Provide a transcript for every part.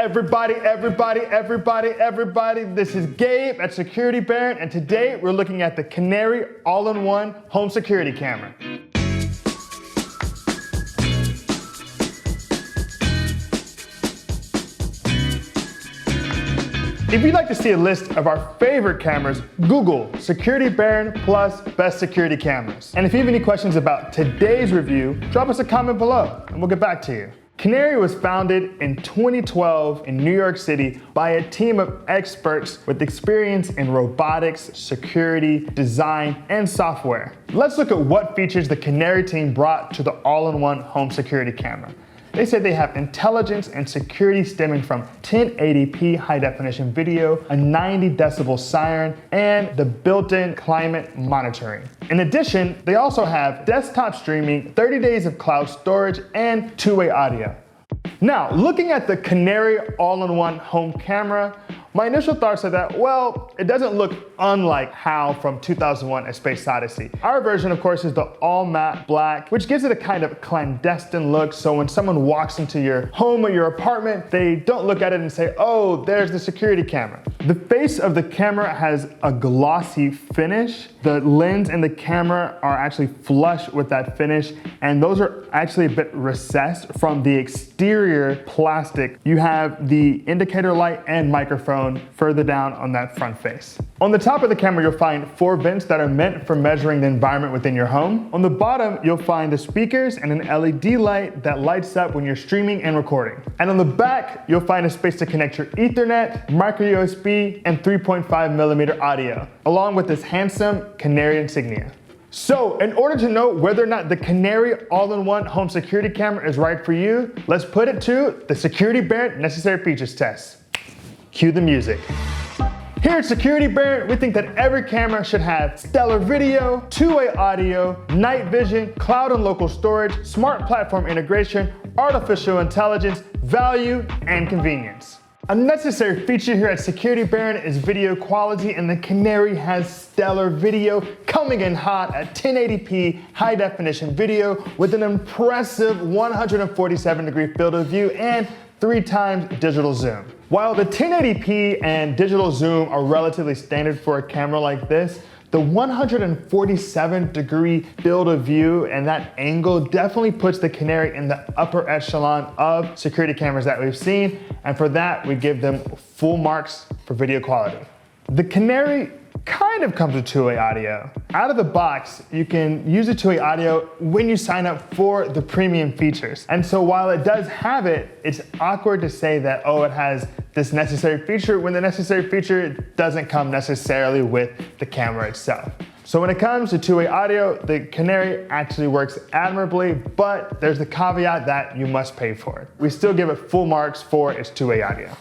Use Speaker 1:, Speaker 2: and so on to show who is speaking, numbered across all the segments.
Speaker 1: Everybody, this is Gabe at Security Baron, and today we're looking at the Canary all-in-one home security camera. If you'd like to see a list of our favorite cameras, Google Security Baron plus best security cameras. And if you have any questions about today's review, drop us a comment below and we'll get back to you. Canary was founded in 2012 in New York City by a team of experts with experience in robotics, security, design, and software. Let's look at what features the Canary team brought to the all-in-one home security camera. They say they have intelligence and security stemming from 1080p high-definition video, a 90 decibel siren, and the built-in climate monitoring. In addition, they also have desktop streaming, 30 days of cloud storage, and two-way audio. Now, looking at the Canary all-in-one home camera, my initial thoughts are that, well, it doesn't look unlike HAL from 2001: A Space Odyssey. Our version, of course, is the all matte black, which gives it a kind of clandestine look, so when someone walks into your home or your apartment, they don't look at it and say, oh, there's the security camera. The face of the camera has a glossy finish. The lens and the camera are actually flush with that finish, and those are actually a bit recessed from the exterior plastic. You have the indicator light and microphone further down on that front face. On the top of the camera, you'll find 4 vents that are meant for measuring the environment within your home. On the bottom, you'll find the speakers and an LED light that lights up when you're streaming and recording. And on the back, you'll find a space to connect your Ethernet, micro USB, and 3.5mm audio, along with this handsome Canary insignia. So, in order to know whether or not the Canary all-in-one home security camera is right for you, let's put it to the Security Baron Necessary Features test. Cue the music. Here at Security Baron, we think that every camera should have stellar video, two-way audio, night vision, cloud and local storage, smart platform integration, artificial intelligence, value, and convenience. A necessary feature here at Security Baron is video quality, and the Canary has stellar video, coming in hot at 1080p high-definition video with an impressive 147-degree field of view and 3 times digital zoom. While the 1080p and digital zoom are relatively standard for a camera like this, the 147-degree field of view and that angle definitely puts the Canary in the upper echelon of security cameras that we've seen, and for that, we give them full marks for video quality. The Canary kind of comes with two-way audio. Out of the box, you can use the two-way audio when you sign up for the premium features. And so while it does have it, it's awkward to say that, oh, it has this necessary feature when the necessary feature doesn't come necessarily with the camera itself. So when it comes to two-way audio, the Canary actually works admirably, but there's the caveat that you must pay for it. We still give it full marks for its two-way audio.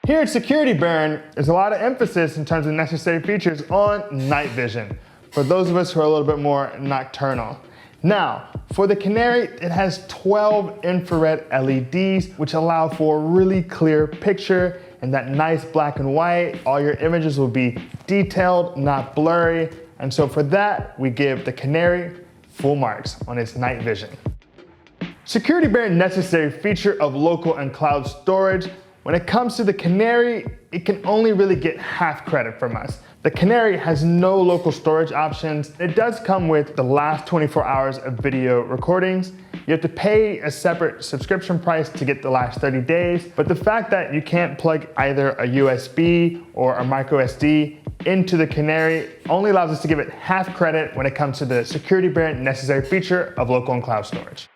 Speaker 1: Here at Security Baron, there's a lot of emphasis in terms of necessary features on night vision, for those of us who are a little bit more nocturnal. Now, for the Canary, it has 12 infrared LEDs, which allow for a really clear picture and that nice black and white. All your images will be detailed, not blurry. And so for that, we give the Canary full marks on its night vision. Security Baron necessary feature of local and cloud storage. When it comes to the Canary, it can only really get half credit from us. The Canary has no local storage options. It does come with the last 24 hours of video recordings. You have to pay a separate subscription price to get the last 30 days, but the fact that you can't plug either a USB or a micro SD into the Canary only allows us to give it half credit when it comes to the Security Baron necessary feature of local and cloud storage.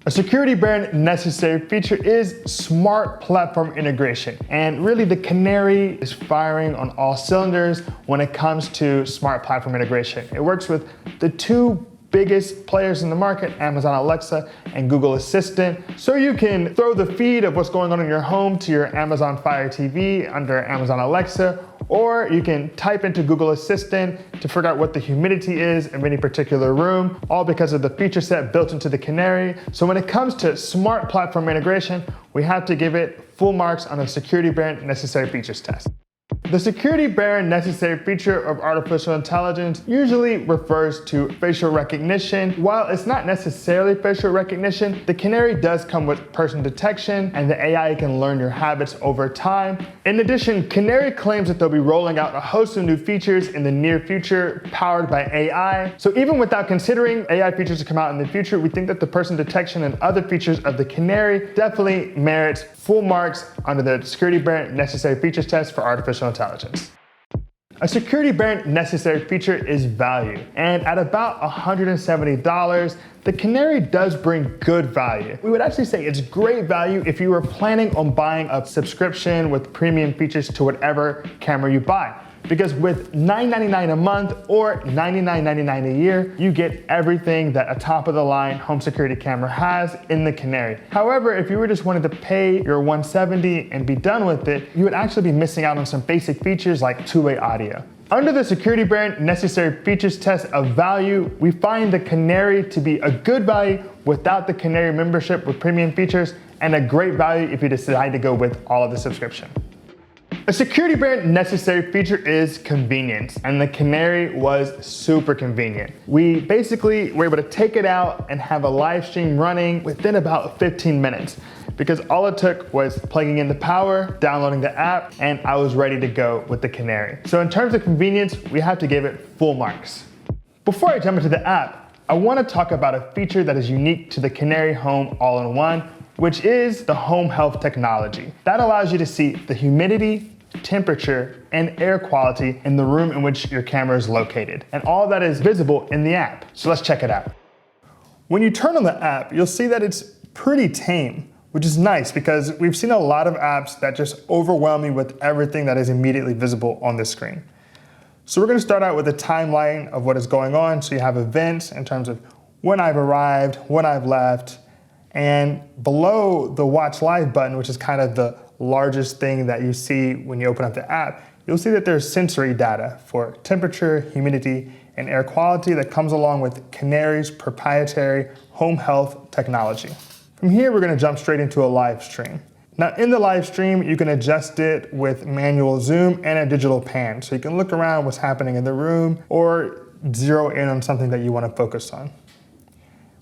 Speaker 1: A Security Baron necessary feature is smart platform integration. And really the Canary is firing on all cylinders when it comes to smart platform integration. It works with the 2 biggest players in the market, Amazon Alexa and Google Assistant. So you can throw the feed of what's going on in your home to your Amazon Fire TV under Amazon Alexa, or you can type into Google Assistant to figure out what the humidity is in any particular room, all because of the feature set built into the Canary. So when it comes to smart platform integration, we have to give it full marks on the Security Baron necessary features test. The security bare and necessary feature of artificial intelligence usually refers to facial recognition. While it's not necessarily facial recognition, the Canary does come with person detection, and the AI can learn your habits over time. In addition, Canary claims that they'll be rolling out a host of new features in the near future powered by AI. So even without considering AI features to come out in the future, we think that the person detection and other features of the Canary definitely merits full marks under the security bare necessary features test for artificial intelligence. A security bare necessary feature is value, and at about $170, the Canary does bring good value. We would actually say it's great value if you were planning on buying a subscription with premium features to whatever camera you buy. Because with $9.99 a month or $99.99 a year, you get everything that a top-of-the-line home security camera has in the Canary. However, if you were just wanted to pay your $170 and be done with it, you would actually be missing out on some basic features like two-way audio. Under the security bare necessary features test of value, we find the Canary to be a good value without the Canary membership with premium features, and a great value if you decide to go with all of the subscription. A security bare necessary feature is convenience, and the Canary was super convenient. We basically were able to take it out and have a live stream running within about 15 minutes, because all it took was plugging in the power, downloading the app, and I was ready to go with the Canary. So in terms of convenience, we have to give it full marks. Before I jump into the app, I want to talk about a feature that is unique to the Canary Home All-in-One, which is the home health technology. That allows you to see the humidity, temperature, and air quality in the room in which your camera is located. And all of that is visible in the app. So let's check it out. When you turn on the app, you'll see that it's pretty tame, which is nice because we've seen a lot of apps that just overwhelm you with everything that is immediately visible on the screen. So we're gonna start out with a timeline of what is going on. So you have events in terms of when I've arrived, when I've left, and below the Watch Live button, which is kind of the largest thing that you see when you open up the app, you'll see that there's sensory data for temperature, humidity, and air quality that comes along with Canary's proprietary home health technology. From here, we're gonna jump straight into a live stream. Now in the live stream, you can adjust it with manual zoom and a digital pan. So you can look around what's happening in the room or zero in on something that you wanna focus on.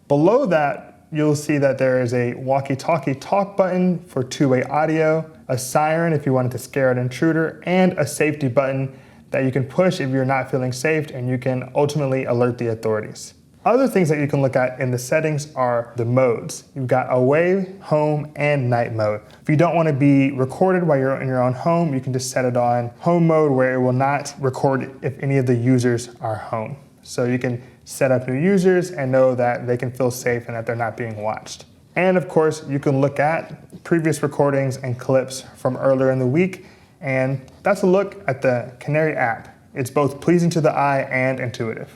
Speaker 1: Below that, you'll see that there is a walkie-talkie talk button for two-way audio, a siren if you wanted to scare an intruder, and a safety button that you can push if you're not feeling safe, and you can ultimately alert the authorities. Other things that you can look at in the settings are the modes. You've got away, home, and night mode. If you don't want to be recorded while you're in your own home, you can just set it on home mode where it will not record if any of the users are home. So you can set up new users and know that they can feel safe and that they're not being watched. And of course, you can look at previous recordings and clips from earlier in the week, and that's a look at the Canary app. It's both pleasing to the eye and intuitive.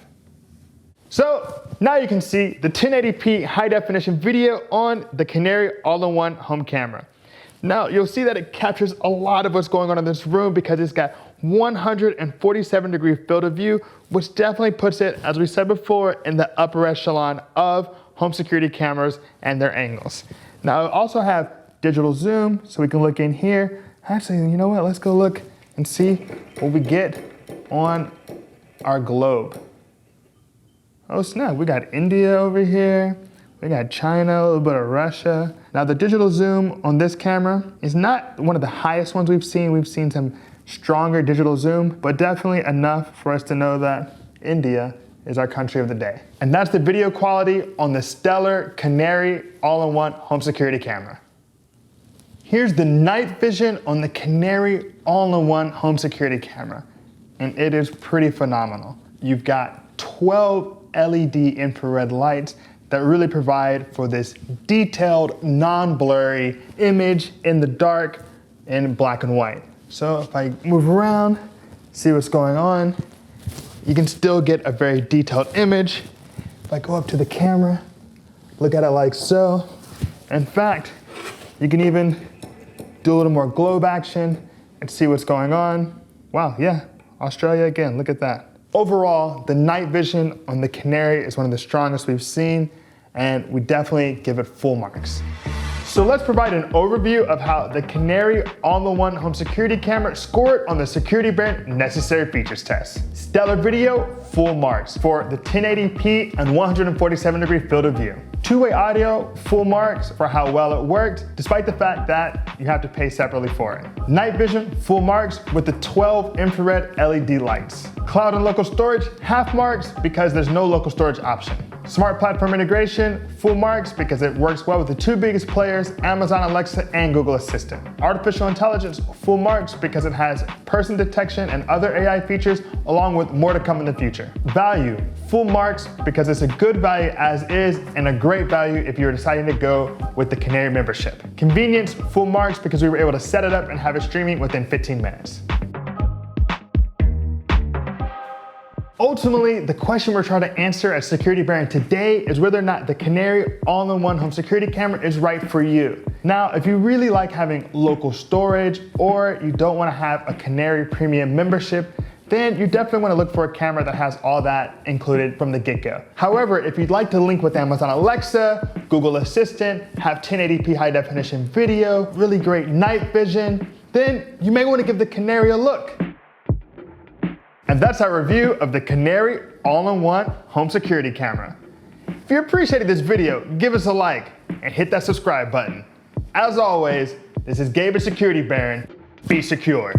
Speaker 1: So now you can see the 1080p high definition video on the Canary all-in-one home camera. Now you'll see that it captures a lot of what's going on in this room because it's got 147-degree field of view, which definitely puts it, as we said before, in the upper echelon of home security cameras and their angles. Now I also have digital zoom, so we can look in here. Actually, you know what? Let's go look and see what we get on our globe. Oh snap, we got India over here. We got China, a little bit of Russia. Now the digital zoom on this camera is not one of the highest ones we've seen. We've seen some stronger digital zoom, but definitely enough for us to know that India is our country of the day. And that's the video quality on the stellar Canary all-in-one home security camera. Here's the night vision on the Canary all-in-one home security camera, and it is pretty phenomenal. You've got 12 LED infrared lights that really provide for this detailed, non-blurry image in the dark in black and white. So if I move around, see what's going on, you can still get a very detailed image. If I go up to the camera, look at it like so. In fact, you can even do a little more globe action and see what's going on. Wow, yeah, Australia again, look at that. Overall, the night vision on the Canary is one of the strongest we've seen, and we definitely give it full marks. So let's provide an overview of how the Canary all-in-one home security camera scored on the Security Baron Necessary Features test. Stellar video, full marks for the 1080p and 147-degree field of view. Two-way audio, full marks for how well it worked, despite the fact that you have to pay separately for it. Night vision, full marks with the 12 infrared LED lights. Cloud and local storage, half marks because there's no local storage option. Smart platform integration, full marks because it works well with the two biggest players, Amazon Alexa and Google Assistant. Artificial intelligence, full marks because it has person detection and other AI features, along with more to come in the future. Value, full marks because it's a good value as is and a great value if you're deciding to go with the Canary membership. Convenience, full marks because we were able to set it up and have it streaming within 15 minutes. Ultimately, the question we're trying to answer at Security Baron today is whether or not the Canary all-in-one home security camera is right for you. Now, if you really like having local storage or you don't want to have a Canary premium membership, then you definitely want to look for a camera that has all that included from the get-go. However, if you'd like to link with Amazon Alexa, Google Assistant, have 1080p high definition video, really great night vision, then you may want to give the Canary a look. And that's our review of the Canary all-in-one home security camera. If you appreciated this video, give us a like and hit that subscribe button. As always, this is Gabe at Security Baron. Be secure.